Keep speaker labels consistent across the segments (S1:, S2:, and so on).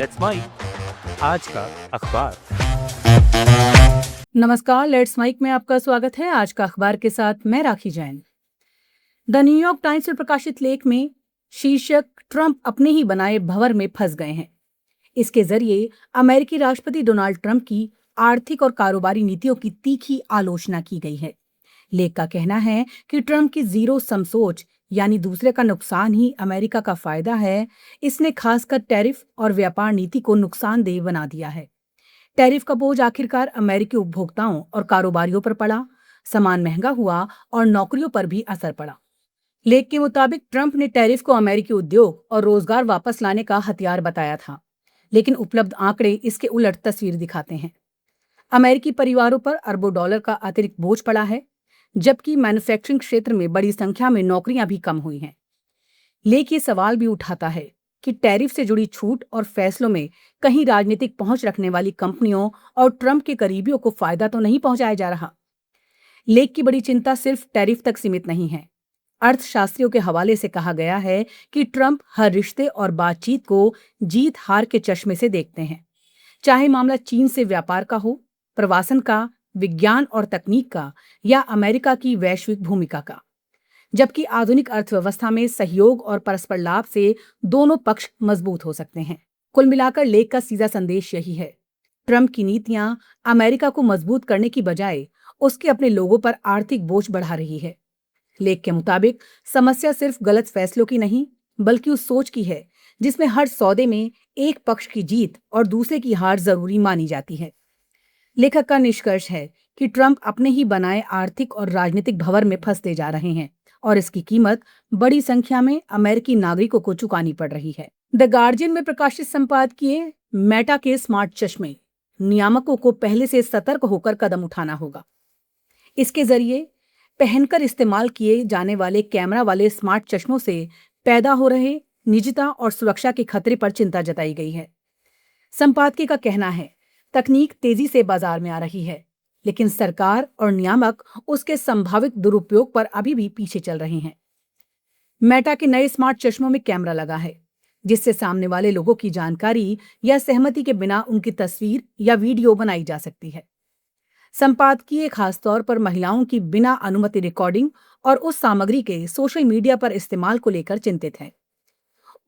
S1: Let's mic आज का अखबार।
S2: नमस्कार, लेट्स माइक में आपका स्वागत है। आज का अखबार के साथ मैं राखी जैन। द न्यूयॉर्क टाइम्स में प्रकाशित लेख में शीर्षक ट्रंप अपने ही बनाए भंवर में फंस गए हैं। इसके जरिए अमेरिकी राष्ट्रपति डोनाल्ड ट्रंप की आर्थिक और कारोबारी नीतियों की तीखी आलोचना की गई है। लेख का कहना है कि ट्रंप की जीरो सम सोच यानी दूसरे का नुकसान ही अमेरिका का फायदा है। इसने खासकर टैरिफ और व्यापार नीति को नुकसानदेह बना दिया है। टैरिफ का बोझ आखिरकार अमेरिकी उपभोक्ताओं और कारोबारियों पर पड़ा, सामान महंगा हुआ और नौकरियों पर भी असर पड़ा। लेख के मुताबिक ट्रंप ने टैरिफ को अमेरिकी उद्योग और रोजगार वापस लाने का हथियार बताया था, लेकिन उपलब्ध आंकड़े इसके उलट तस्वीर दिखाते हैं। अमेरिकी परिवारों पर अरबों डॉलर का अतिरिक्त बोझ पड़ा है, जबकि मैन्युफैक्चरिंग क्षेत्र में बड़ी संख्या में नौकरियां भी कम हुई हैं। लेख ये सवाल भी उठाता है कि टैरिफ से जुड़ी छूट और फैसलों में कहीं राजनीतिक पहुंच रखने वाली कंपनियों और ट्रंप के करीबियों को फायदा तो नहीं पहुंचाया जा रहा। लेख की बड़ी चिंता सिर्फ टैरिफ तक सीमित नहीं है। अर्थशास्त्रियों के हवाले से कहा गया है कि ट्रंप हर रिश्ते और बातचीत को जीत हार के चश्मे से देखते हैं, चाहे मामला चीन से व्यापार का हो, प्रवासन का, विज्ञान और तकनीक का या अमेरिका की वैश्विक भूमिका का। जबकि आधुनिक अर्थव्यवस्था में सहयोग और परस्पर लाभ से दोनों पक्ष मजबूत हो सकते हैं। कुल मिलाकर लेख का सीधा संदेश यही है, ट्रंप की नीतियां अमेरिका को मजबूत करने की बजाय उसके अपने लोगों पर आर्थिक बोझ बढ़ा रही है। लेख के मुताबिक समस्या सिर्फ गलत फैसलों की नहीं, बल्कि उस सोच की है जिसमें हर सौदे में एक पक्ष की जीत और दूसरे की हार जरूरी मानी जाती है। लेखक का निष्कर्ष है कि ट्रंप अपने ही बनाए आर्थिक और राजनीतिक भंवर में फंसते जा रहे हैं और इसकी कीमत बड़ी संख्या में अमेरिकी नागरिकों को चुकानी पड़ रही है। द गार्जियन में प्रकाशित संपादकीय मेटा के स्मार्ट चश्मे, नियामकों को पहले से सतर्क होकर कदम उठाना होगा। इसके जरिए पहनकर इस्तेमाल किए जाने वाले कैमरा वाले स्मार्ट चश्मों से पैदा हो रहे निजता और सुरक्षा के खतरे पर चिंता जताई गई है। संपादकीय का कहना है, तकनीक तेजी से बाजार में आ रही है, लेकिन सरकार और नियामक उसके संभावित दुरुपयोग पर अभी भी पीछे चल रहे हैं। मेटा के नए स्मार्ट चश्मों में कैमरा लगा है, जिससे सामने वाले लोगों की जानकारी या सहमति के बिना उनकी तस्वीर या वीडियो बनाई जा सकती है। संपादकीय खासतौर पर महिलाओं की बिना अनुमति रिकॉर्डिंग और उस सामग्री के सोशल मीडिया पर इस्तेमाल को लेकर चिंतित है।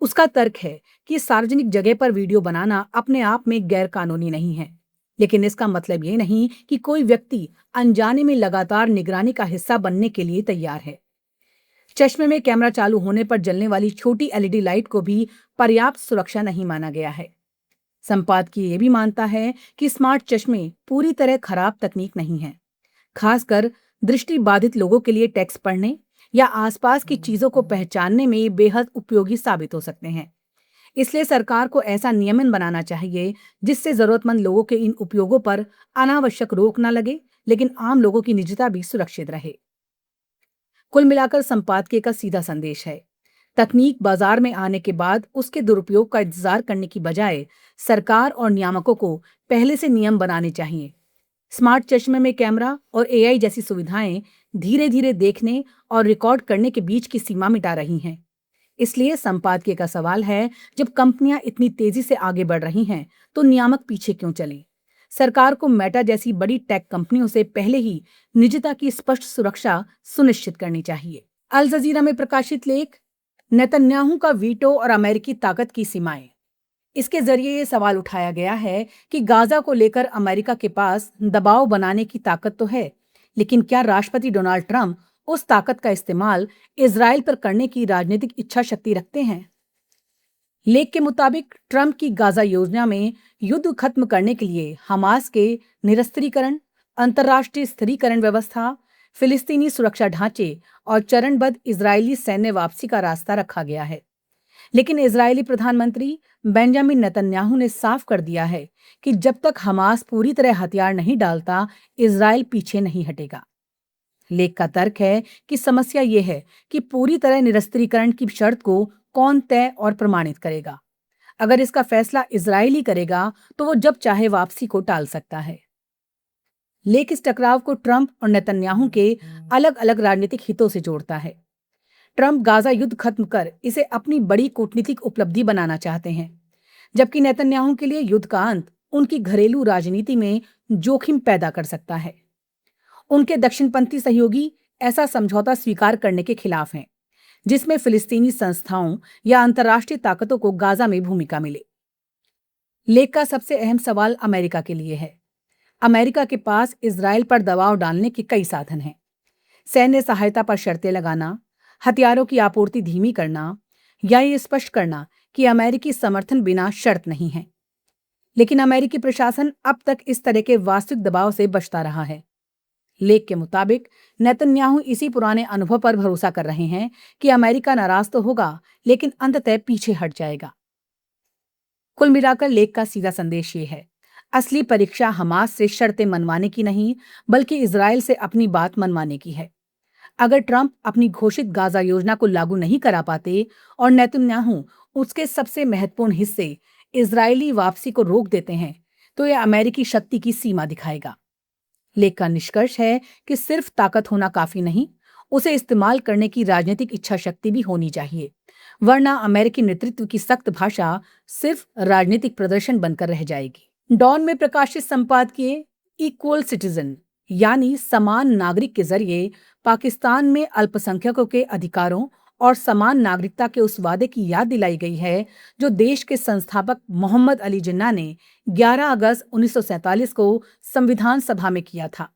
S2: उसका तर्क है कि सार्वजनिक जगह पर वीडियो बनाना अपने आप में गैर कानूनी नहीं है, लेकिन इसका मतलब ये नहीं कि कोई व्यक्ति अनजाने में लगातार निगरानी का हिस्सा बनने के लिए तैयार है। चश्मे में कैमरा चालू होने पर जलने वाली छोटी एलईडी लाइट को भी पर्याप्त सुरक्षा नहीं माना गया है। संपादकीय ये भी मानता है कि स्मार्ट चश्मे पूरी तरह खराब तकनीक नहीं है, खासकर दृष्टि बाधित लोगों के लिए टेक्स्ट पढ़ने या आसपास की चीजों को पहचानने में बेहद उपयोगी साबित हो सकते हैं। इसलिए सरकार को ऐसा नियमन बनाना चाहिए जिससे जरूरतमंद लोगों के इन उपयोगों पर अनावश्यक रोक न लगे, लेकिन आम लोगों की निजता भी सुरक्षित रहे। कुल मिलाकर संपादकीय का सीधा संदेश है, तकनीक बाजार में आने के बाद उसके दुरुपयोग का इंतजार करने की बजाय सरकार और नियामकों को पहले से नियम बनाने चाहिए। स्मार्ट चश्मे में कैमरा और एआई जैसी सुविधाएं धीरे धीरे देखने और रिकॉर्ड करने के बीच की सीमा मिटा रही हैं। इसलिए संपादकीय का सवाल है, जब कंपनियां इतनी तेजी से आगे बढ़ रही हैं, तो नियामक पीछे क्यों चले? सरकार को मेटा जैसी बड़ी टेक कंपनियों से पहले ही निजता की स्पष्ट सुरक्षा सुनिश्चित करनी चाहिए। अल जजीरा में प्रकाशित लेख, नेतन्याहू का वीटो और अमेरिकी ताकत की सीमाएं। इसके जरिए ये सवाल उठाया गया है कि गाजा को लेकर अमेरिका के पास दबाव बनाने की ताकत तो है, लेकिन क्या राष्ट्रपति डोनाल्ड ट्रंप उस ताकत का इस्तेमाल इजराइल पर करने की राजनीतिक इच्छा शक्ति रखते हैं? लेख के मुताबिक ट्रंप की गाजा योजना में युद्ध खत्म करने के लिए हमास के निरस्त्रीकरण, अंतर्राष्ट्रीय स्थिरीकरण व्यवस्था, फिलिस्तीनी सुरक्षा ढांचे और चरणबद्ध इजरायली सैन्य वापसी का रास्ता रखा गया है। लेकिन इजरायली प्रधानमंत्री बेंजामिन नेतन्याहू ने साफ कर दिया है कि जब तक हमास पूरी तरह हथियार नहीं डालता, इजराइल पीछे नहीं हटेगा। लेख का तर्क है कि समस्या ये है कि पूरी तरह निरस्त्रीकरण की शर्त को कौन तय और प्रमाणित करेगा। अगर इसका फैसला इजराइल ही करेगा, तो वो जब चाहे वापसी को टाल सकता है। लेख इस टकराव को ट्रंप और नेतन्याहू के अलग अलग राजनीतिक हितों से जोड़ता है। ट्रंप गाजा युद्ध खत्म कर इसे अपनी बड़ी कूटनीतिक उपलब्धि बनाना चाहते हैं, जबकि नेतन्याहू के लिए युद्ध का अंत उनकी घरेलू राजनीति में जोखिम पैदा कर सकता है। उनके दक्षिणपंथी सहयोगी ऐसा समझौता स्वीकार करने के खिलाफ हैं, जिसमें फिलिस्तीनी संस्थाओं या अंतर्राष्ट्रीय ताकतों को गाजा में भूमिका मिले। लेख का सबसे अहम सवाल अमेरिका के लिए है। अमेरिका के पास इजराइल पर दबाव डालने के कई साधन हैं। सैन्य सहायता पर शर्तें लगाना, हथियारों की आपूर्ति धीमी करना या ये स्पष्ट करना कि अमेरिकी समर्थन बिना शर्त नहीं है। लेकिन अमेरिकी प्रशासन अब तक इस तरह के वास्तविक दबाव से बचता रहा है। लेख के मुताबिक नेतन्याहू इसी पुराने अनुभव पर भरोसा कर रहे हैं कि अमेरिका नाराज तो होगा, लेकिन अंततः पीछे हट जाएगा। कुल मिलाकर लेख का सीधा संदेश ये है, असली परीक्षा हमास से शर्तें मनवाने की नहीं, बल्कि इजराइल से अपनी बात मनवाने की है। अगर ट्रंप अपनी घोषित गाजा योजना को लागू नहीं करा पाते और नेतन्याहू उसके सबसे महत्वपूर्ण हिस्से इजरायली वापसी को रोक देते हैं, तो यह अमेरिकी शक्ति की सीमा दिखाएगा। लेख का निष्कर्ष है कि सिर्फ ताकत होना काफी नहीं, उसे इस्तेमाल करने की राजनीतिक इच्छा शक्ति भी होनी चाहिए, वरना अमेरिकी नेतृत्व की सख्त भाषा सिर्फ राजनीतिक प्रदर्शन बनकर रह जाएगी। डॉन में प्रकाशित संपादकीय इक्वल सिटीजन यानी समान नागरिक के जरिए पाकिस्तान में अल्पसंख्यकों के अधिकारों और समान नागरिकता के उस वादे की याद दिलाई गई है जो देश के संस्थापक मोहम्मद अली जिन्ना ने 11 अगस्त 1947 को संविधान सभा में किया था।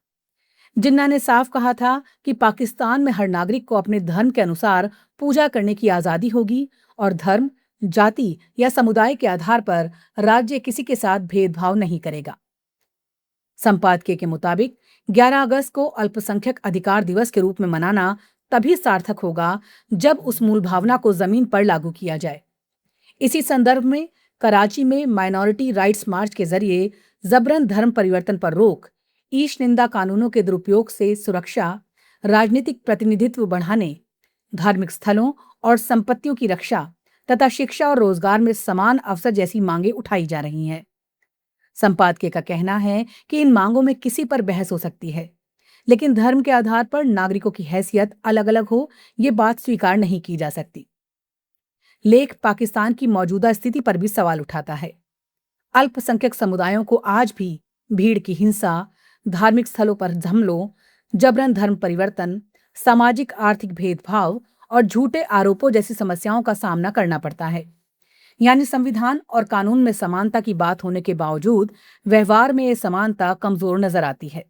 S2: जिन्ना ने साफ कहा था कि पाकिस्तान में हर नागरिक को अपने धर्म के अनुसार पूजा करने की आजादी होगी और धर्म, जाति या समुदाय के आधार पर राज्य किसी के साथ भेदभाव नहीं करेगा। संपादकीय के मुताबिक 11 अगस्त को अल्पसंख्यक अधिकार दिवस के रूप में मनाना तभी सार्थक होगा जब उस मूल भावना को जमीन पर लागू किया जाए। इसी संदर्भ में कराची में माइनॉरिटी राइट्स मार्च के जरिए जबरन धर्म परिवर्तन पर रोक, ईश निंदा कानूनों के दुरुपयोग से सुरक्षा, राजनीतिक प्रतिनिधित्व बढ़ाने, धार्मिक स्थलों और संपत्तियों की रक्षा तथा शिक्षा और रोजगार में समान अवसर जैसी मांगे उठाई जा रही हैं। संपादकीय का कहना है कि इन मांगों में किसी पर बहस हो सकती है, लेकिन धर्म के आधार पर नागरिकों की हैसियत अलग अलग हो, ये बात स्वीकार नहीं की जा सकती। लेख पाकिस्तान की मौजूदा स्थिति पर भी सवाल उठाता है। अल्पसंख्यक समुदायों को आज भी भीड़ की हिंसा, धार्मिक स्थलों पर हमलों, जबरन धर्म परिवर्तन, सामाजिक आर्थिक भेदभाव और झूठे आरोपों जैसी समस्याओं का सामना करना पड़ता है। यानी संविधान और कानून में समानता की बात होने के बावजूद व्यवहार में यह समानता कमजोर नजर आती है।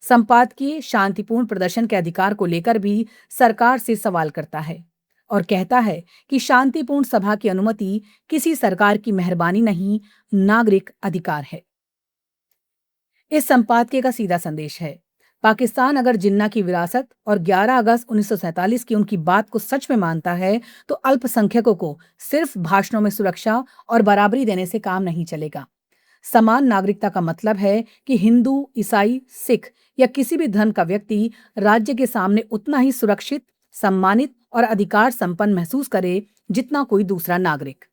S2: संपादकीय शांतिपूर्ण प्रदर्शन के अधिकार को लेकर भी सरकार से सवाल करता है और कहता है कि शांतिपूर्ण सभा की अनुमति किसी सरकार की मेहरबानी नहीं, नागरिक अधिकार है। इस संपादकीय का सीधा संदेश है, पाकिस्तान अगर जिन्ना की विरासत और 11 अगस्त 1947 की उनकी बात को सच में मानता है तो अल्पसंख्यकों को सिर्फ भाषणों में सुरक्षा और बराबरी देने से काम नहीं चलेगा। समान नागरिकता का मतलब है कि हिंदू, ईसाई, सिख या किसी भी धर्म का व्यक्ति राज्य के सामने उतना ही सुरक्षित, सम्मानित और अधिकार संपन्न महसूस करे जितना कोई दूसरा नागरिक।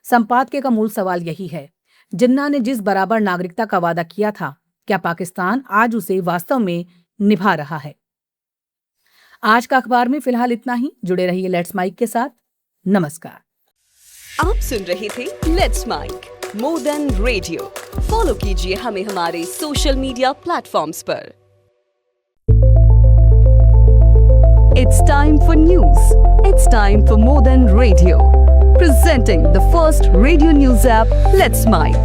S2: संपादकीय का मूल सवाल यही है, जिन्ना ने जिस बराबर नागरिकता का वादा किया था, क्या पाकिस्तान आज उसे वास्तव में निभा रहा है? आज का अखबार में फिलहाल इतना ही। जुड़े रहिए लेट्स माइक के साथ। नमस्कार।
S3: आप सुन रहे थे let's mike more than radio. Follow कीजिए हमें हमारे सोशल मीडिया प्लेटफॉर्म्स पर। It's time for news. It's time for more than radio. Presenting the first radio news app, Let's Mic.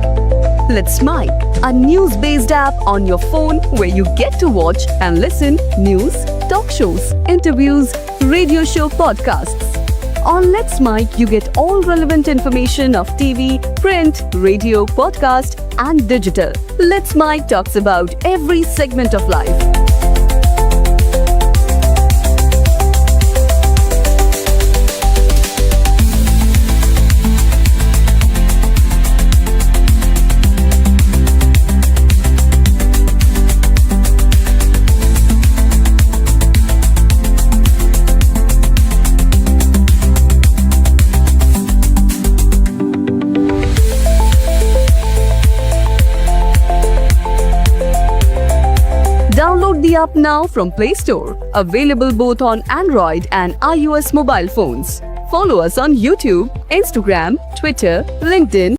S3: Let's Mic, a news-based app on your phone where you get to watch and listen news, talk shows, interviews, radio show podcasts. On Let's Mic, you get all relevant information of TV, print, radio, podcast, and digital. Let's Mic talks about every segment of life. Download the app now from Play Store. Available both on Android and iOS mobile phones. Follow us on YouTube, Instagram, Twitter, LinkedIn,